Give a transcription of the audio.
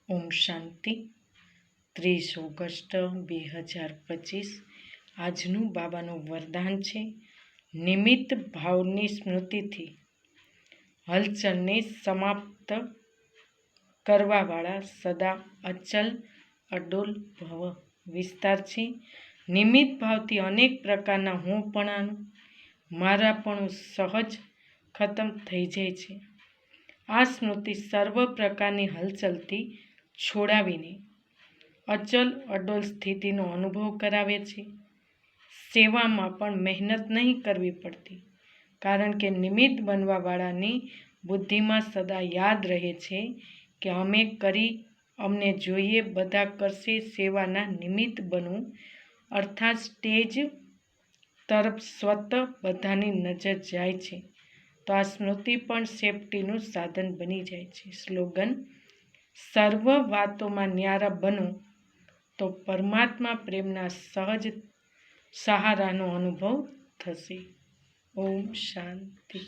ઓમ શાંતિ. 30 August 2025 આજનું બાબાનું વરદાન છે. નિમિત્ત ભાવની સ્મૃતિથી હલચલને સમાપ્ત કરવાવાળા સદા અચલ અડોલ ભવ. વિસ્તાર છે. નિમિત્ત ભાવથી અનેક પ્રકારના હુંપણાનું મારાપણું સહજ ખતમ થઈ જાય છે. આ સ્મૃતિ સર્વ પ્રકારની હલચલથી છોડાવીને અચલ અડોલ સ્થિતિનો અનુભવ કરાવે છે. સેવામાં પણ મહેનત નહીં કરવી પડતી, કારણ કે નિમિત્ત બનવાવાળાની બુદ્ધિમાં સદા યાદ રહે છે કે અમે કરી, અમને જોઈએ, બધા કરશે, સેવાના નિમિત્ત બનવું, અર્થાત સ્ટેજ તરફ સ્વતઃ બધાની નજર જાય છે. તો આ સ્મૃતિ પણ સેફટીનું સાધન બની જાય છે. સ્લોગન: સર્વ વાતોમાં ન્યારા બનો તો પરમાત્મા પ્રેમના સહજ સહારાનો અનુભવ થશે. ઓમ શાંતિ.